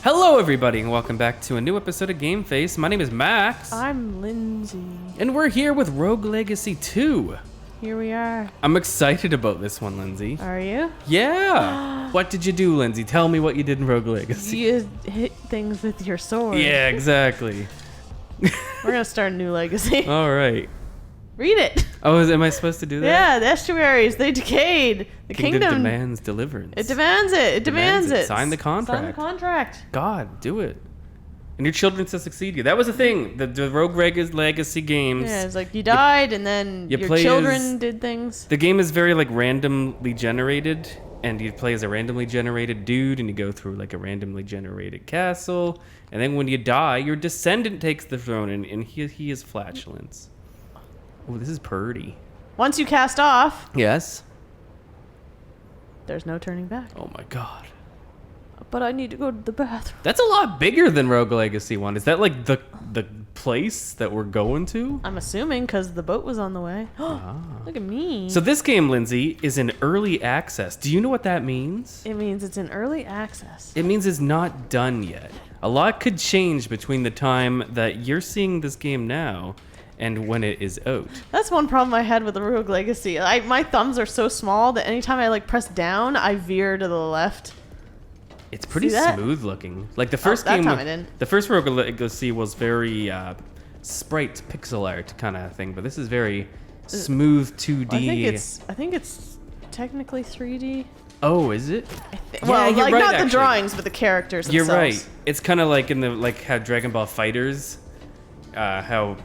Hello everybody and welcome back to a new episode of Game Face. My name is Max. I'm Lindsay. And we're here with Rogue Legacy 2. Here we are. I'm excited about this one, Lindsay. Are you? Yeah. What did you do, Lindsay? Tell me what you did in Rogue Legacy. You hit things with your sword. Yeah, exactly. We're going to start a new legacy. All right. Read it. Oh, am I supposed to do that? Yeah, the estuaries, they decayed. The kingdom demands deliverance. It demands it. It demands it. Sign the contract. Sign the contract. God, do it. And your children to succeed you. That was the thing. The Rogue Legacy games. Yeah, it's like you died and then your children did things. The game is very like randomly generated, and you play as a randomly generated dude, and you go through like a randomly generated castle, and then when you die, your descendant takes the throne, and he is flatulence. Oh, this is purdy. Once you cast off, Yes. there's no turning back. Oh my god. But I need to go to the bathroom. That's a lot bigger than Rogue Legacy 1. Is that like the place that we're going to? I'm assuming because the boat was on the way. Look at me. So this game, Lindsay, is in early access. Do you know what that means? It means it's in early access. It means it's not done yet. A lot could change between the time that you're seeing this game now and when it is out. That's one problem I had with the Rogue Legacy. My thumbs are so small that anytime I like press down, I veer to the left. It's pretty smooth looking. Like the first that game, time I didn't. The first Rogue Legacy was very sprite pixel art kind of thing, but this is very smooth 2D. I think it's technically 3D. Oh, is it? Well, you're like right, not actually. the drawings, but the characters themselves. You're right. It's kind of like in the how Dragon Ball Fighters, how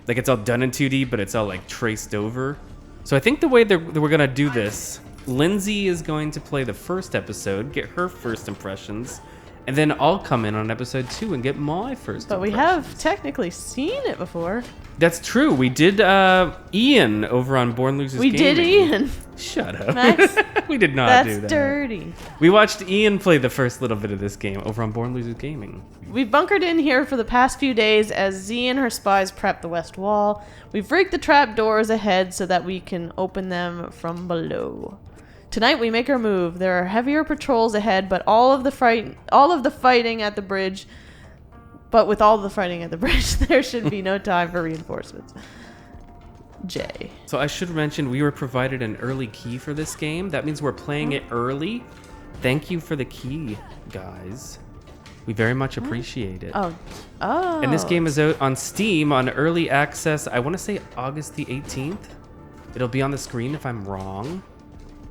like it's all done in 2D, but it's all like traced over. So I think the way that we're gonna do this, Lindsay is going to play the first episode, get her first impressions, and then I'll come in on episode 2 and get my first But we impressions. have technically seen it before. That's true. We did Ian over on Born Losers We Gaming. did Ian. Shut up. Max, We did not do that. That's dirty. We watched Ian play the first little bit of this game over on Born Losers Gaming. We've bunkered in here for the past few days as Z and her spies prep the west wall. We've rigged the trap doors ahead so that we can open them from below. Tonight we make our move. There are heavier patrols ahead, but with all of the fighting at the bridge, there should be no time for reinforcements. J. So I should mention we were provided an early key for this game. That means we're playing it early. Thank you for the key, guys. We very much appreciate it. Oh. And this game is out on Steam on early access, I want to say August the 18th. It'll be on the screen if I'm wrong.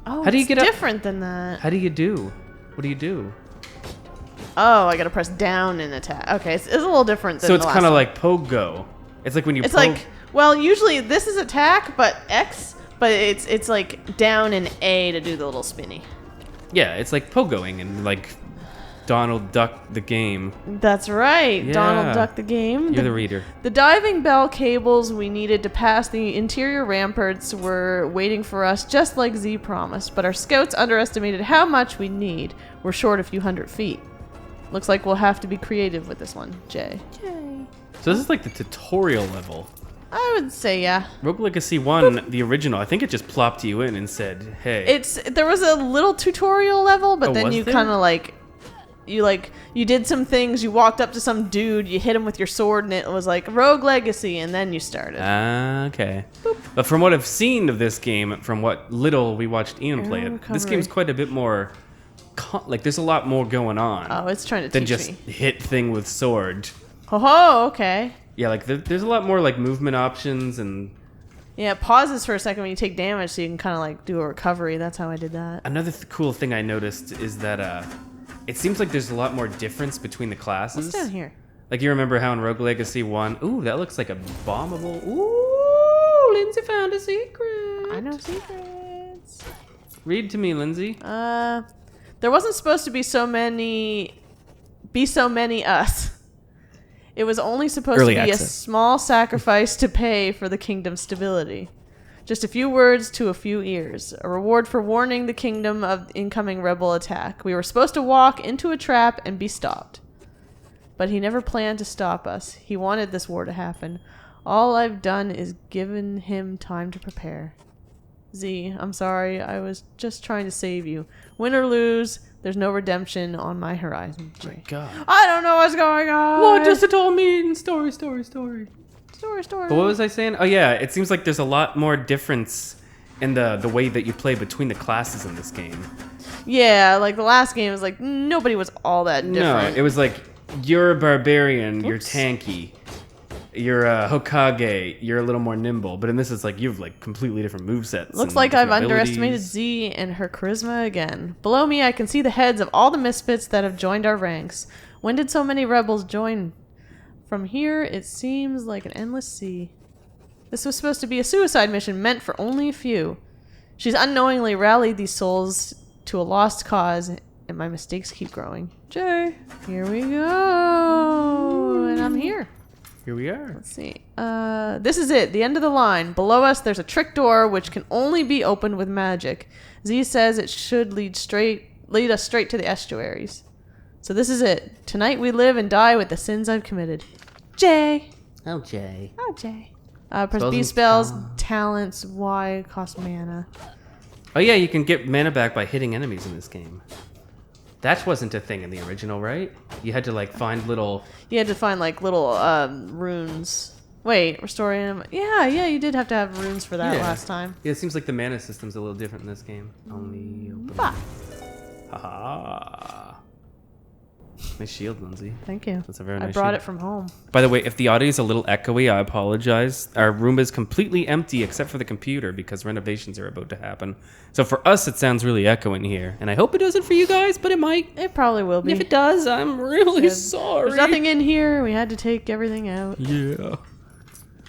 Oh, How do you it's get up? different than that. How do you do? What do you do? Oh, I gotta press down and attack. Okay, it's a little different than So the it's last kind of one. like Pogo. It's like when you It's like, well, usually this is attack, but X, but it's like down and A to do the little spinny. Yeah, it's like Pogoing and like Donald Duck the game. That's right, Yeah. Donald Duck the game. You're the reader. The diving bell cables we needed to pass the interior ramparts were waiting for us, just like Z promised, but our scouts underestimated how much we need. We're short a few hundred feet. Looks like we'll have to be creative with this one, J. So this is like the tutorial level. I would say, yeah. Rogue Legacy 1, the original, I think it just plopped you in and said, hey. There was a little tutorial level, but Oh, then was you there? kind of you did some things. You walked up to some dude, you hit him with your sword, and it was like Rogue Legacy, and then you started. Okay. But from what I've seen of this game, from what little we watched Ian play it, this recovery. game's quite a bit more, like there's a lot more going on Oh, it's trying to than teach just me. hit thing with sword. Oh, okay. Yeah, like there's a lot more like movement options and Yeah, it pauses for a second when you take damage, so you can kind of like do a recovery. That's how I did that. another cool thing I noticed is that it seems like there's a lot more difference between the classes. What's down here? Like you remember how in Rogue Legacy 1, ooh, that looks like a bombable. Ooh, Lindsay found a secret. I know secrets. Read to me, Lindsay. There wasn't supposed to be so many us. It was only supposed Early to be access. a small sacrifice to pay for the kingdom's stability. Just a few words to a few ears. A reward for warning the kingdom of incoming rebel attack. We were supposed to walk into a trap and be stopped. But he never planned to stop us. He wanted this war to happen. All I've done is given him time to prepare. Z, I'm sorry. I was just trying to save you. Win or lose, there's no redemption on my horizon. Oh my God. I don't know what's going on. What does it all mean? Story. Story. But what was I saying? Oh yeah, it seems like there's a lot more difference in the way that you play between the classes in this game. Yeah, like the last game was like nobody was all that different. No, it was like you're a barbarian, you're Oops. tanky. You're a Hokage, you're a little more nimble. But in this, it's like you have like completely different movesets. Looks and like I've different underestimated abilities. Z and her charisma again. Below me, I can see the heads of all the misfits that have joined our ranks. When did so many rebels join? From here, it seems like an endless sea. This was supposed to be a suicide mission meant for only a few. She's unknowingly rallied these souls to a lost cause, and my mistakes keep growing. Jay, here we go. And I'm here. Here we are. Let's see. This is it, the end of the line. Below us, there's a trick door which can only be opened with magic. Z says it should lead us straight to the estuaries. So this is it. Tonight we live and die with the sins I've committed. Jay. Oh, Jay. Oh, Jay. Press Spells B and spells, talents. talents, Y cost mana. Oh yeah, you can get mana back by hitting enemies in this game. That wasn't a thing in the original, right? You had to like find little... You had to find like little runes. Wait, restoring them. Yeah, you did have to have runes for that last time. Yeah, it seems like the mana system's a little different in this game. Only open. Bah. Haha. Nice shield, Lindsay. Thank you. That's a very I nice brought shield. it from home. By the way, if the audio is a little echoey, I apologize. Our room is completely empty except for the computer because renovations are about to happen. So for us, it sounds really echoing here. And I hope it doesn't for you guys, but it might. It probably will be. If it does, I'm really Good. sorry. There's nothing in here. We had to take everything out. Yeah.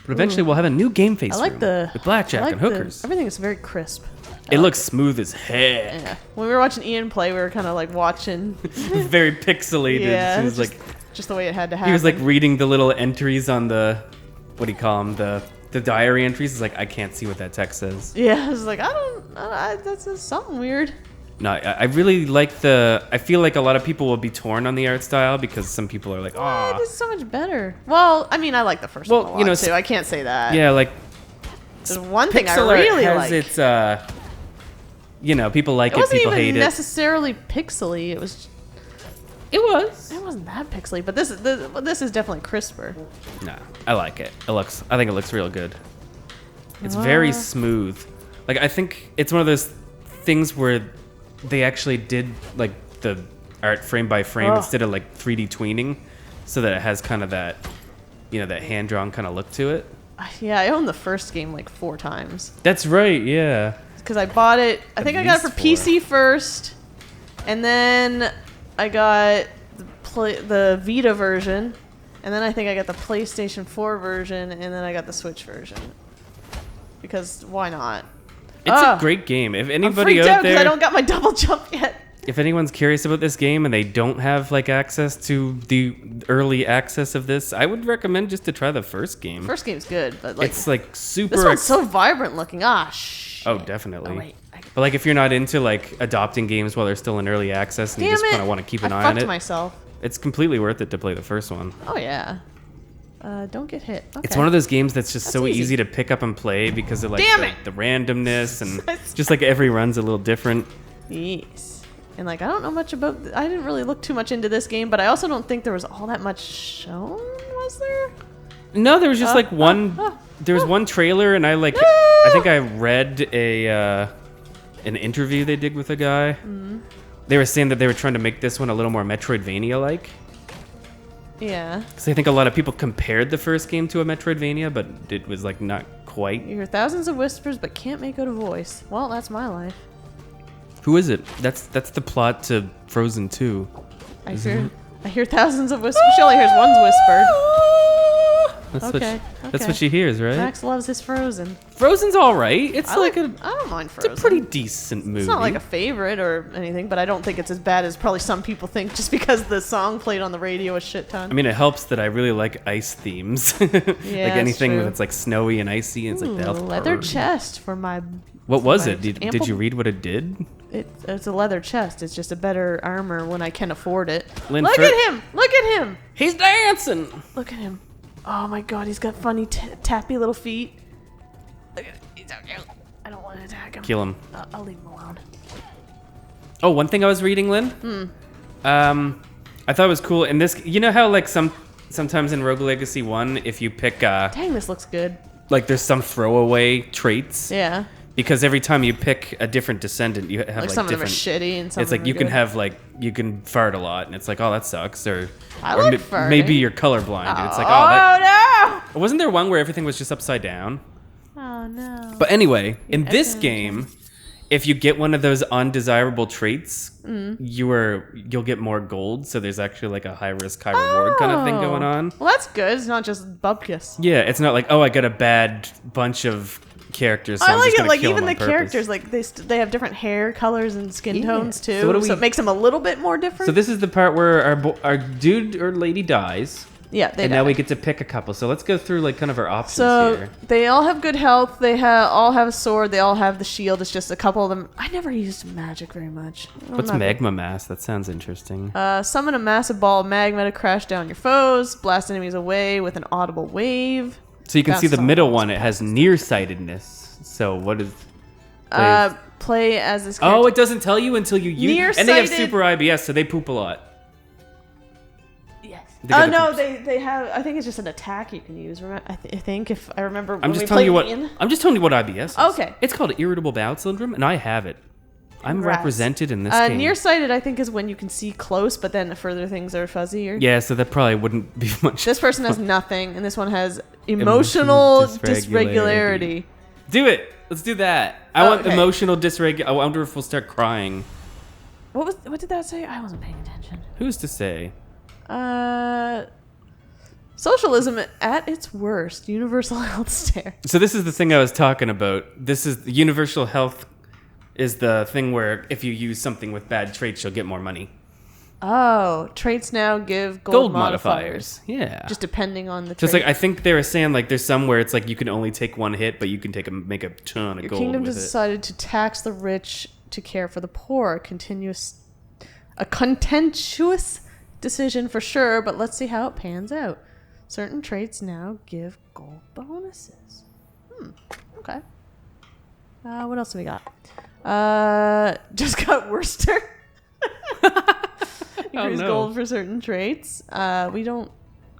But eventually we'll have a new game face I like room the with blackjack I like and hookers. Everything is very crisp. It looks smooth as heck. Yeah. When we were watching Ian play, we were kind of like watching. Very pixelated. Yeah, It was just, like just the way it had to happen. he was like reading the little entries on the, what do you call them? The diary entries. It's like, I can't see what that text says. Yeah, I was like, that's just something weird. No, I really like I feel like a lot of people will be torn on the art style because some people are like, Oh, ah. this is so much better. Well, I mean, I like the first one a lot, too. I can't say that. Yeah, like, There's one thing I pixel art really has like. its, you know, people like It it, wasn't people hate even it. necessarily pixely. It wasn't that pixely, but this is definitely crisper. Nah, I like it. I think it looks real good. It's very smooth. Like, I think it's one of those things where they actually did like the art frame by frame instead of like 3D tweening, so that it has kind of that, you know, that hand drawn kind of look to it. Yeah, I owned the first game like 4 times. That's right. Yeah. Because I bought it. I think I got it for least 4. PC first, and then I got the Vita version, and then I think I got the PlayStation 4 version, and then I got the Switch version. Because why not? It's a great game. If I'm anybody freaked out out because there, I don't got my double jump yet. if anyone's curious about this game and they don't have like access to the early access of this, I would recommend just to try the first game. First game's good, but like It's like super. this one's so vibrant looking. Shit. Oh, definitely. Oh, wait. But like if you're not into like adopting games while they're still in early access and you just kind of want to keep an eye on it, myself. it's completely worth it to play the first one. Oh yeah. Don't get hit. Okay. It's one of those games that's just so easy. easy to pick up and play because of like Damn it! the randomness and just like every run's a little different. Yes. And like I don't know much about. I didn't really look too much into this game, but I also don't think there was all that much shown. Was there? No, there was just like one. There was one trailer, and I think I read an interview they did with a guy. Mm-hmm. They were saying that they were trying to make this one a little more Metroidvania-like. Yeah. Because I think a lot of people compared the first game to a Metroidvania, but it was like not quite. You hear thousands of whispers, but can't make out a voice. Well, that's my life. Who is it? That's the plot to Frozen 2. I hear thousands of whispers. She only hears one's whispered. That's what she hears, right? Max loves his Frozen. Frozen's all right. It's I don't mind it's Frozen. a pretty decent movie. It's not like a favorite or anything, but I don't think it's as bad as probably some people think just because the song played on the radio a shit ton. I mean, it helps that I really like ice themes. Like anything true. that's like snowy and icy, and it's like that. Leather chest for my. What was my it? Did ample- you read what it did? It's a leather chest. It's just a better armor when I can afford it. Lynn Look Fur- at him! Look at him! He's dancing. Look at him! Oh my god, he's got funny tappy little feet. Look at it. He's so cute. I don't want to attack him. Kill him. I'll leave him alone. Oh, one thing I was reading, Lynn. I thought it was cool. And this, you know how like sometimes in Rogue Legacy 1, if you pick Dang, this looks good. like there's some throwaway traits. Yeah. Because every time you pick a different descendant, you have like some different. of them are shitty and some It's of like them you are can good. have like you can fart a lot, and it's like, oh, that sucks, or farting. maybe you're colorblind, and it's like, oh, that. no! Wasn't there one where everything was just upside down? Oh no. But anyway, in this excellent. game, if you get one of those undesirable traits, you'll get more gold. So there's actually like a high risk, high reward kind of thing going on. Well, that's good. It's not just bupkis. Yeah, it's not like, oh, I got a bad bunch of characters. So I I'm like just it. gonna Like kill even them the on purpose. characters, like they have different hair colors and skin tones too. So So, what do we- it makes them a little bit more different. So this is the part where our dude or lady dies. yeah, they And die. now we get to pick a couple. So let's go through like kind of our options So here. they all have good health. They all have a sword. They all have the shield. It's just a couple of them. I never used magic very much. What's magma mass? That sounds interesting. Summon a massive ball of magma to crash down your foes. Blast enemies away with an audible wave. So you can see that's the all middle those one. It has nearsightedness. So what is? Play as this. Oh, character. it doesn't tell you until you use. And they have Nearsighted- super IBS, so they poop a lot. Yes. They Oh got the no, poops. they have. I think it's just an attack you can use. I think if I remember. I'm when just we telling you played what. Ian. I'm just telling you what IBS is. Okay. It's called irritable bowel syndrome, and I have it. I'm Congrats. represented in this game. Nearsighted, I think, is when you can see close, but then further things are fuzzier. Yeah, so that probably wouldn't be much. This person has nothing, and this one has emotional dysregularity. Do it. Let's do that. I want Okay. emotional dysreg. I wonder if we'll start crying. What did that say? I wasn't paying attention. Who's to say? Socialism at its worst. Universal health stare. So this is the thing I was talking about. This is universal health. Is the thing where if you use something with bad traits, you'll get more money. Oh, traits now give gold modifiers. Yeah. Just depending on the trait. Just like I think they were saying, like there's some where it's like you can only take one hit, but you can make a ton of Your gold kingdom with it. decided to tax the rich to care for the poor. A contentious decision for sure, but let's see how it pans out. Certain traits now give gold bonuses. Okay. What else do we got? Just got Worcester. Increase no. gold for certain traits. We don't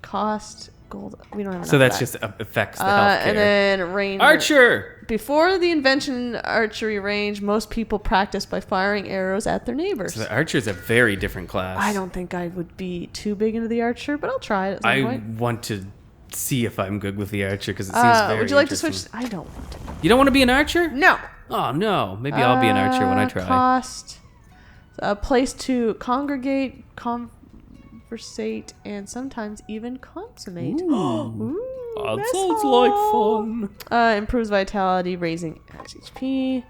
cost gold. We don't have enough. So that's of just that. affects the healthcare. And then range. Archer. Before the invention archery range, most people practiced by firing arrows at their neighbors. So the archer is a very different class. I don't think I would be too big into the archer, but I'll try it at some I point. want to see if I'm good with the archer because it seems very. Would you like to interesting. switch? I don't want to. You don't want to be an archer? No. Oh no. Maybe I'll be an archer when I try. Cost. A place to congregate, conversate, and sometimes even consummate. Ooh, That mess sounds hall. like fun. Improves vitality, raising max HP.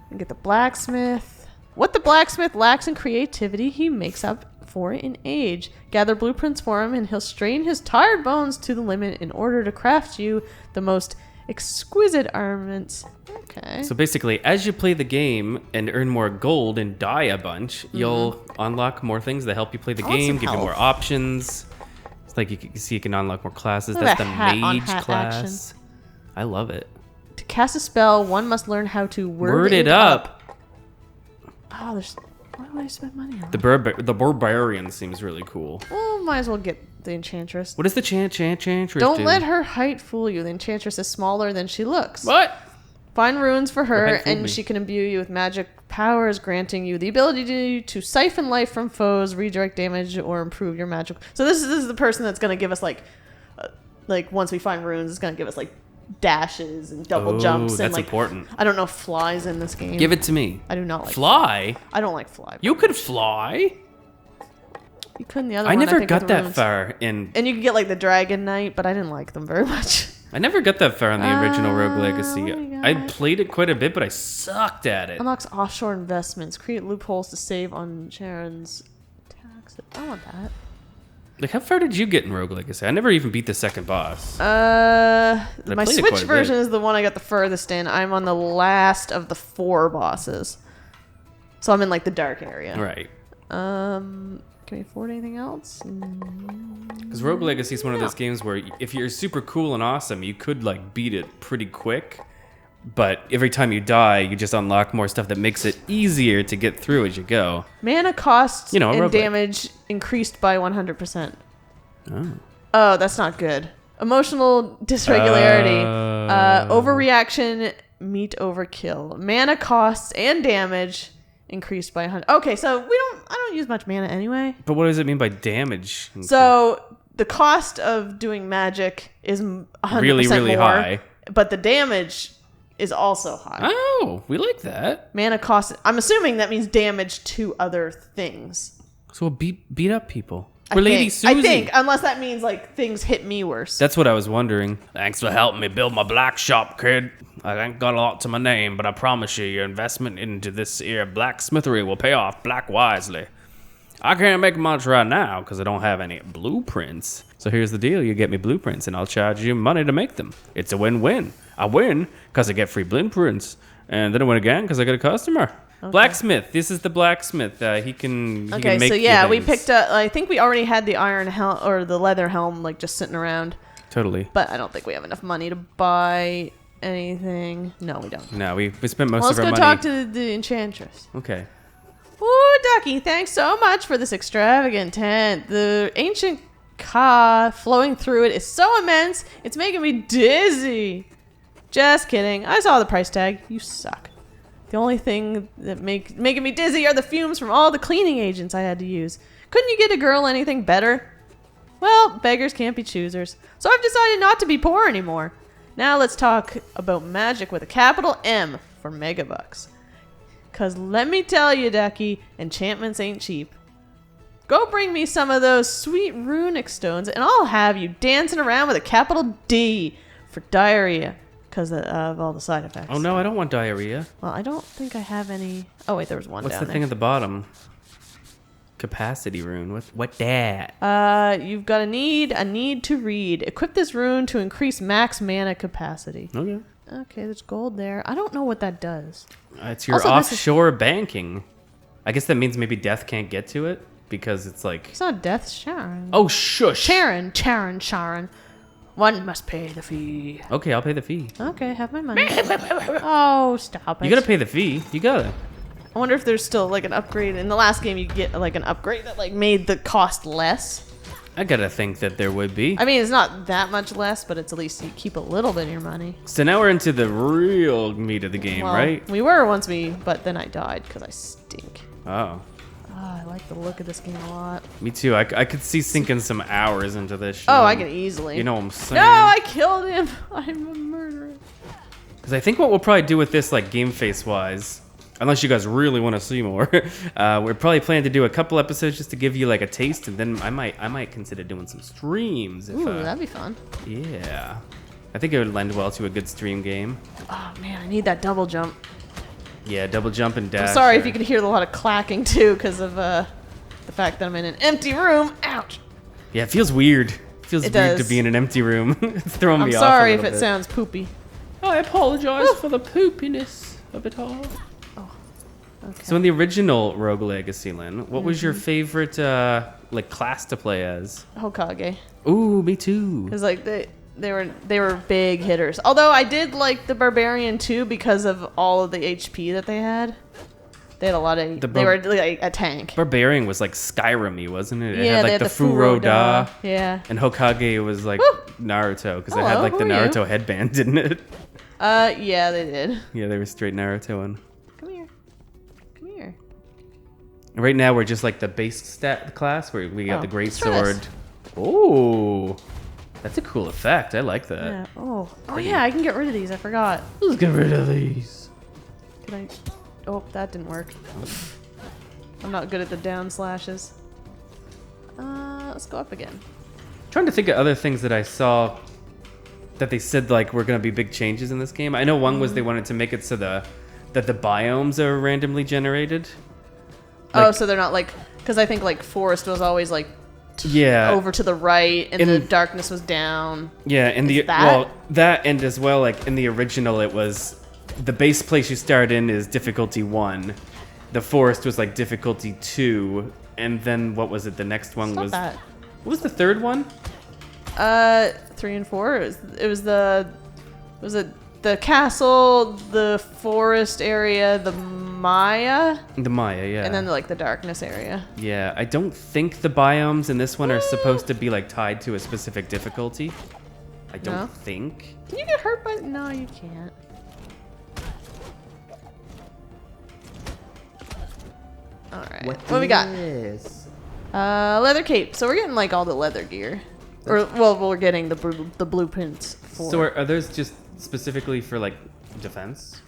And get the blacksmith. What the blacksmith lacks in creativity, he makes up for in age. Gather blueprints for him, and he'll strain his tired bones to the limit in order to craft you the most exquisite armaments. Okay. So basically, as you play the game and earn more gold and die a bunch, you'll unlock more things that help you play the want game, some give you more health. options. It's like you can see you can unlock more classes. Look That's at the that hat on mage hat class. I love it. To cast a spell, one must learn how to Word it up. Oh, there's. Why would I spend money on The that? barbarian seems really cool. Well, might as well get the enchantress. What does the enchantress Don't do? let her height fool you. The enchantress is smaller than she looks. What? Find runes for her, height fooled and me. she can imbue you with magic powers, granting you the ability to siphon life from foes, redirect damage, or improve your magic. So this is the person that's going to give us like once we find runes, it's going to give us like dashes and double jumps and that's like important. I don't know if flies in this game. Give it to me. I do not like Fly? I don't like fly. You could fly? You could in the other I one. never think, got with that runes. far in... And you could get like the Dragon Knight, but I didn't like them very much. I never got that far on the original Rogue Legacy. what do we I got? played it quite a bit, but I sucked at it. Unlocks offshore investments. Create loopholes to save on Sharon's taxes. I want that. Like, how far did you get in Rogue Legacy? I never even beat the second boss. My played it Switch quite a version bit. is the one I got the furthest in. I'm on the last of the 4 bosses. So I'm in like the dark area. Right. Can we afford anything else? Because Rogue Legacy is one of those games where if you're super cool and awesome, you could like beat it pretty quick. but every time you die, you just unlock more stuff that makes it easier to get through as you go. Mana cost and roguelike. damage increased by 100%. Oh, that's not good. Emotional dysregularity. Overreaction, meat overkill. Mana costs and damage increased by 100. Okay, so I don't use much mana anyway. But what does it mean by damage? So the cost of doing magic is 100% really more, high. but the damage is also high. Oh, we like that. Mana cost, I'm assuming that means damage to other things. So we'll beat up people. We're Lady Susie. I think, unless that means like things hit me worse. That's what I was wondering. Thanks for helping me build my black shop, kid. I ain't got a lot to my name, but I promise you your investment into this here blacksmithery will pay off black wisely. I can't make much right now because I don't have any blueprints. So here's the deal. You get me blueprints and I'll charge you money to make them. It's a win-win. I win because I get free blueprints. And then I win again because I get a customer. Okay. Blacksmith. This is the blacksmith. He can make so yeah, we things. picked up. I think we already had the iron helm or the leather helm, like just sitting around. Totally. But I don't think we have enough money to buy anything. No, we don't. No, we spent most of our money. Let's go talk to the enchantress. Okay. Ooh, Ducky, thanks so much for this extravagant tent. The ancient ka flowing through it is so immense, it's making me dizzy. Just kidding. I saw the price tag. You suck. The only thing that making me dizzy are the fumes from all the cleaning agents I had to use. Couldn't you get a girl anything better? Well, beggars can't be choosers. So I've decided not to be poor anymore. Now let's talk about magic with a capital M for megabucks. Cause let me tell you, Ducky, enchantments ain't cheap. Go bring me some of those sweet runic stones and I'll have you dancing around with a capital D for diarrhea. Because of all the side effects. Oh no, I don't want diarrhea. Well, I don't think I have any. Oh wait, there was one. What's down the thing at the bottom? Capacity rune. What that? You've got a need to read. Equip this rune to increase max mana capacity. Okay. Okay, there's gold there. I don't know what that does. It's your offshore banking. I guess that means maybe death can't get to it because it's like. It's not death, Sharon. Oh shush. Sharon. One must pay the fee. Okay, I'll pay the fee. Okay, have my money. Oh, stop it. You gotta pay the fee. You gotta. I wonder if there's still like an upgrade. In the last game, you get like an upgrade that like made the cost less. I gotta think that there would be. I mean, it's not that much less, but it's at least you keep a little bit of your money. So now we're into the real meat of the game, Well, right? We were once but then I died because I stink. Oh. I like the look of this game a lot. Me too. I could see sinking some hours into this. Oh, I can easily. You know what I'm saying? No, I killed him. I'm a murderer. Because I think what we'll probably do with this, like game face wise, unless you guys really want to see more, we're probably planning to do a couple episodes just to give you like a taste, and then I might consider doing some streams. If, Ooh, that'd be fun. Yeah, I think it would lend well to a good stream game. Oh man, I need that double jump. Yeah, double jump and dash. I'm sorry if you can hear a lot of clacking too, because of the fact that I'm in an empty room. Ouch. Yeah, it feels weird. It feels weird to be in an empty room. It's throwing me off. I'm sorry if bit. it sounds poopy. I apologize for the poopiness of it all. Oh, okay. So in the original Rogue Legacy, Lynn, what was your favorite like class to play as? Hokage. Ooh, me too. Because like they were big hitters. Although I did like the barbarian too because of all of the HP that they had. They had a lot of. They were like a tank. Barbarian was like Skyrim-y, wasn't it? It Yeah, had like they had the Furoda. Yeah. And Hokage was like Naruto because it had Hello, like the who are you? Naruto headband, didn't it? Yeah, they did. Yeah, they were straight Narutoan. Come here. Come here. Right now we're just like the base stat class where we got the great let's try sword. this. Ooh, that's a cool effect. I like that. Yeah. Oh yeah, I can get rid of these. I forgot. Let's get rid of these. Can I? Oh, that didn't work. I'm not good at the down slashes. Let's go up again. Trying to think of other things that I saw that they said like were gonna be big changes in this game. I know one was they wanted to make it so that the biomes are randomly generated. Oh, so they're not like, because I think like forest was always like over to the right and the darkness was down. Yeah, and that and as well like in the original it was the base place you start in is difficulty 1. The forest was like difficulty 2, and then what was it? The next one was that. What was the third one? 3 and 4. It was the castle, the forest area, the Maya, The Maya, yeah. and then like the darkness area. Yeah, I don't think the biomes in this one are supposed to be like tied to a specific difficulty. I don't No? think. Can you get hurt by? No, you can't. All right. What we got? Leather cape. So we're getting like all the leather gear, or well, we're getting the blueprints for. So are those just specifically for like defense?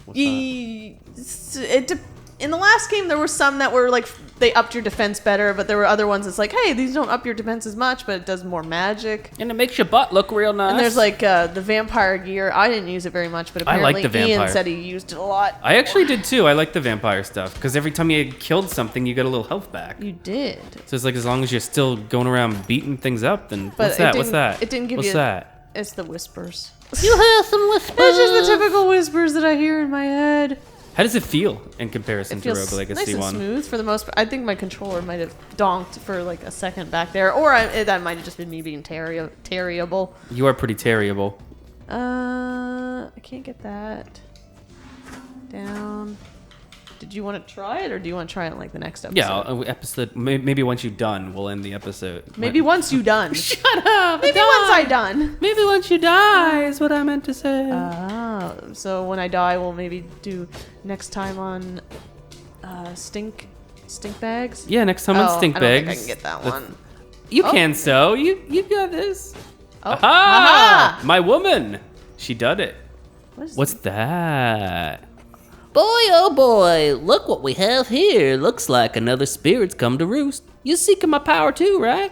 What's that? In the last game, there were some that were like they upped your defense better, but there were other ones that's like, hey, these don't up your defense as much, but it does more magic. And it makes your butt look real nice. And there's like the vampire gear. I didn't use it very much, but I like apparently the Ian vampire. said he used it a lot. I actually did too. I like the vampire stuff because every time you killed something, you got a little health back. You did. So it's like as long as you're still going around beating things up, then But what's that? it What's that? It didn't give What's you. that? It's the whispers. You have some whispers. It's just the typical whispers that I hear in my head. How does it feel in comparison It to feels Rogue nice Legacy and 1? smooth for the most part. I think my controller might have donked for like a second back there, or that might have just been me being terrible. You are pretty terrible. I can't get that down. Did you want to try it, or do you want to try it in, like the next episode? Yeah, episode. Maybe once you're done, we'll end the episode. Maybe once you done. Shut up. Maybe once I done. Maybe once you die is what I meant to say. So when I die, we'll maybe do next time on stink bags. Yeah, next time on Stink I don't Bags. think I can get that one. You Oh. can so. You got this. Oh, Aha! aha! My woman. She did it. What's that? Boy, oh boy, look what we have here. Looks like another spirit's come to roost. You're seeking my power too, right?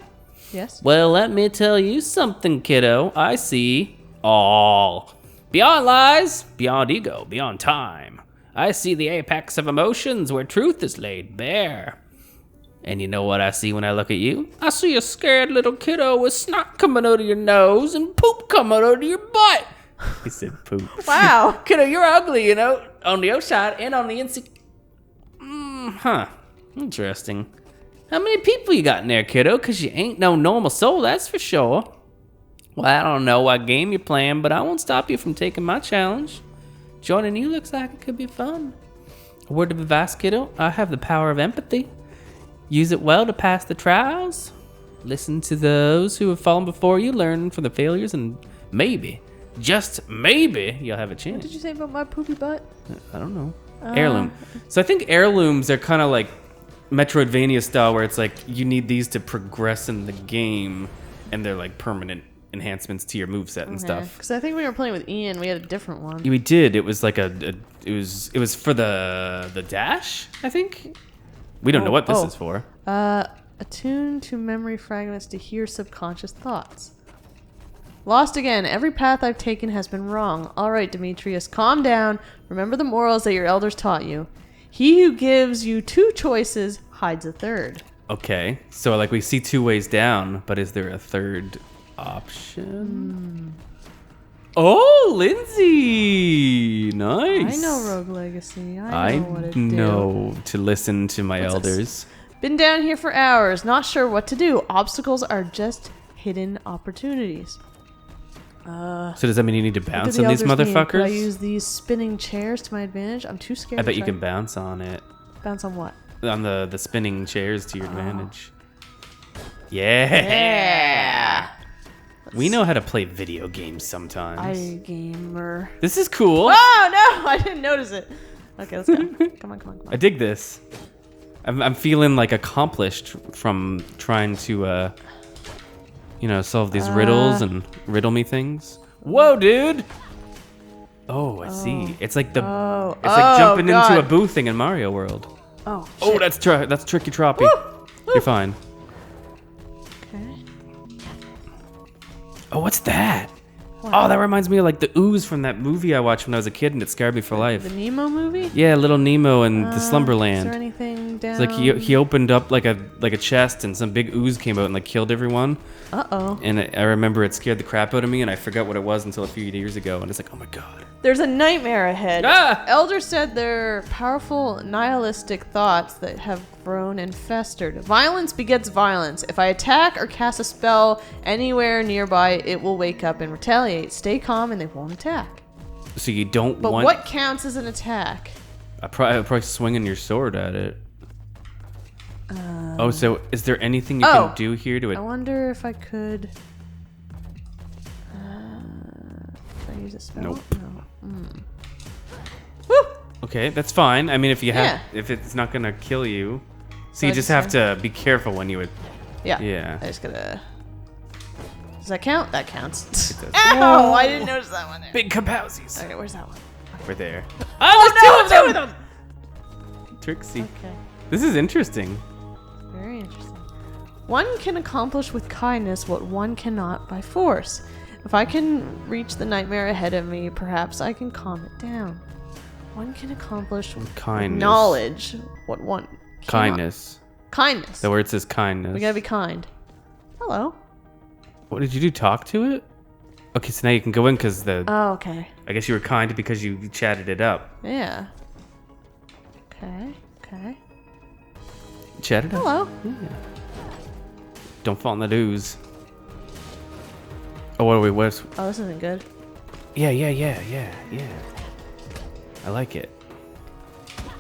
Yes. Well, let me tell you something, kiddo. I see all. Beyond lies, beyond ego, beyond time. I see the apex of emotions where truth is laid bare. And you know what I see when I look at you? I see a scared little kiddo with snot coming out of your nose and poop coming out of your butt. He said poop. Wow. Kiddo, you're ugly, you know, on the outside and on the inside. Huh. Interesting. How many people you got in there, kiddo? Because you ain't no normal soul, that's for sure. Well, I don't know what game you're playing, but I won't stop you from taking my challenge. Joining you looks like it could be fun. A word of advice, kiddo, I have the power of empathy. Use it well to pass the trials. Listen to those who have fallen before you, learn from the failures, and maybe, just maybe, you'll have a chance. What did you say about my poopy butt? I don't know. Heirloom. So I think heirlooms are kind of like Metroidvania style, where it's like you need these to progress in the game, and they're like permanent enhancements to your moveset and stuff. Because I think when we were playing with Ian, we had a different one. We did. It was like it was for the dash, I think. We don't know what this is for. Attune to memory fragments to hear subconscious thoughts. Lost again. Every path I've taken has been wrong. All right, Demetrius, calm down. Remember the morals that your elders taught you. He who gives you two choices hides a third. Okay, so like we see two ways down, but is there a third option? Oh, Lindsay! Nice. I know Rogue Legacy. I I know what it know to listen to my What's elders. this? Been down here for hours, not sure what to do. Obstacles are just hidden opportunities. So does that mean you need to What do bounce the on these elders mean? Could I motherfuckers? use these spinning chairs to my advantage? I'm too scared. I bet to you try. can bounce on it. Bounce on what? On the spinning chairs to your advantage. Yeah. Yeah. We know how to play video games sometimes. I gamer. This is cool. Oh no! I didn't notice it. Okay, let's go. Come on. I dig this. I'm feeling like accomplished from trying to, solve these riddles and riddle me things. Whoa, dude! Oh, I see. It's like jumping into a boo thing in Mario World. Oh. Oh, Shit. that's tricky troppy. You're fine. Okay. Oh, what's that? Oh, that reminds me of like the ooze from that movie I watched when I was a kid, and it scarred me for life. The Nemo movie? Yeah, Little Nemo and the Slumberland. Is there anything down? It's like he opened up like a chest, and some big ooze came out and like killed everyone. Uh-oh. And I remember it scared the crap out of me, and I forgot what it was until a few years ago, and it's like, oh my god. There's a nightmare ahead. Ah! Elders said they're powerful nihilistic thoughts that have grown and festered. Violence begets violence. If I attack or cast a spell anywhere nearby, it will wake up and retaliate. Stay calm and they won't attack. So you don't But want... what counts as an attack? I'd probably swinging your sword at it. Oh, so is there anything you can do here to it? I wonder if I could... Can I use a spell? Nope. No. Woo! Okay, that's fine. I mean, if you have, Yeah. if it's not gonna kill you, so So you I just just have to be careful when you would. Yeah. Yeah. I just gotta... Does that count? That counts. does. Ow! I didn't notice that one there. Big kabousies. Okay, where's that one? We're there. Oh, no, two of them! Trixie. Okay. This is interesting. Very interesting. One can accomplish with kindness what one cannot by force. If I can reach the nightmare ahead of me, perhaps I can calm it down. One can accomplish with Kindness. knowledge what one cannot. Kindness. Kindness. The word says kindness. We gotta be kind. Hello. What did you do? Talk to it? Okay, so now you can go in because the. Oh, okay. I guess you were kind because you chatted it up. Yeah. Okay. Okay. Chatted up. Hello. Yeah. Don't fall in the ooze. Oh, what are we? What's? Oh, this isn't good. Yeah. I like it.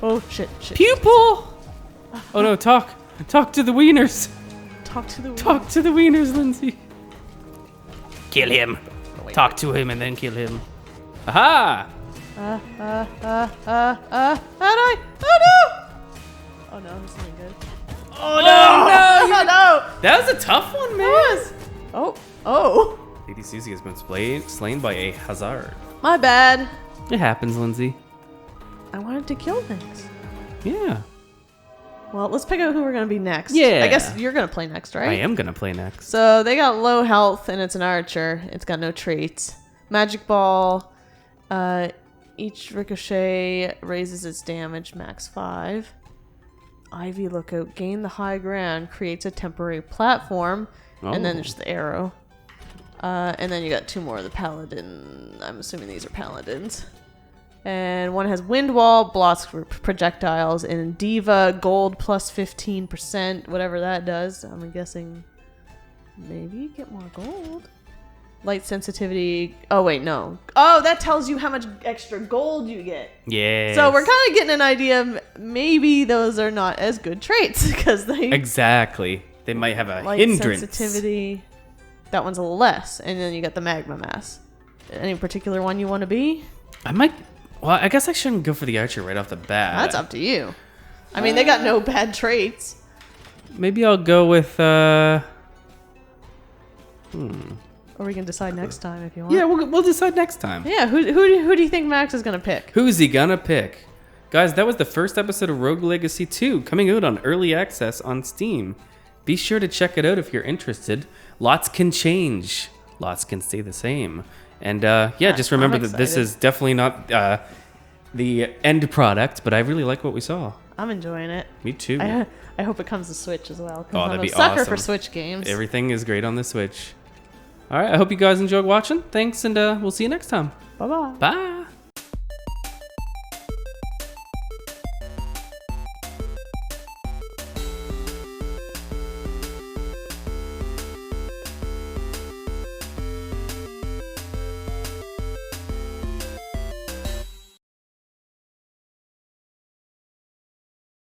Oh, shit. Pupil! Oh no, talk to the wieners. Talk to the Talk to the wieners, Lindsay. Kill him. wait. Talk to him and then kill him. Aha! How do I? Oh no! Oh no, this isn't good. Oh no! Oh no! That was a tough one, man. Oh. Lady Susie has been slain by a hazard. My bad. It happens, Lindsay. I wanted to kill things. Yeah. Well, let's pick out who we're gonna be next. Yeah. I guess you're gonna play next, right? I am gonna play next. So they got low health and it's an archer. It's got no traits. Magic ball. Each ricochet raises its damage max 5. Ivy lookout. Gain the high ground. Creates a temporary platform. And then Oh. there's the arrow. And then you got 2 more of the paladin. I'm assuming these are paladins. And one has wind wall, blocks projectiles, and diva gold plus 15%, whatever that does. I'm guessing maybe get more gold. Light sensitivity. Oh wait, no. Oh, that tells you how much extra gold you get. Yeah. So we're kind of getting an idea of maybe those are not as good traits because they Exactly. They might have a light hindrance. sensitivity. That one's a little less, and then you got the magma mass. Any particular one you want to be? I might. Well, I guess I shouldn't go for the archer right off the bat. That's up to you. I mean, they got no bad traits. Maybe I'll go with. Or we can decide next time if you want. Yeah, we'll decide next time. Yeah, who do you think Max is going to pick? Who's he gonna pick? Guys, that was the first episode of Rogue Legacy 2, coming out on early access on Steam. Be sure to check it out if you're interested. Lots can change. Lots can stay the same. And yeah, just remember I'm that this excited. is definitely not the end product, but I really like what we saw. I'm enjoying it. Me too. I hope it comes to Switch as well. 'Cause Oh, I'm that'd a be sucker awesome. for Switch games. Everything is great on the Switch. All right, I hope you guys enjoyed watching. Thanks, and we'll see you next time. Bye-bye. Bye.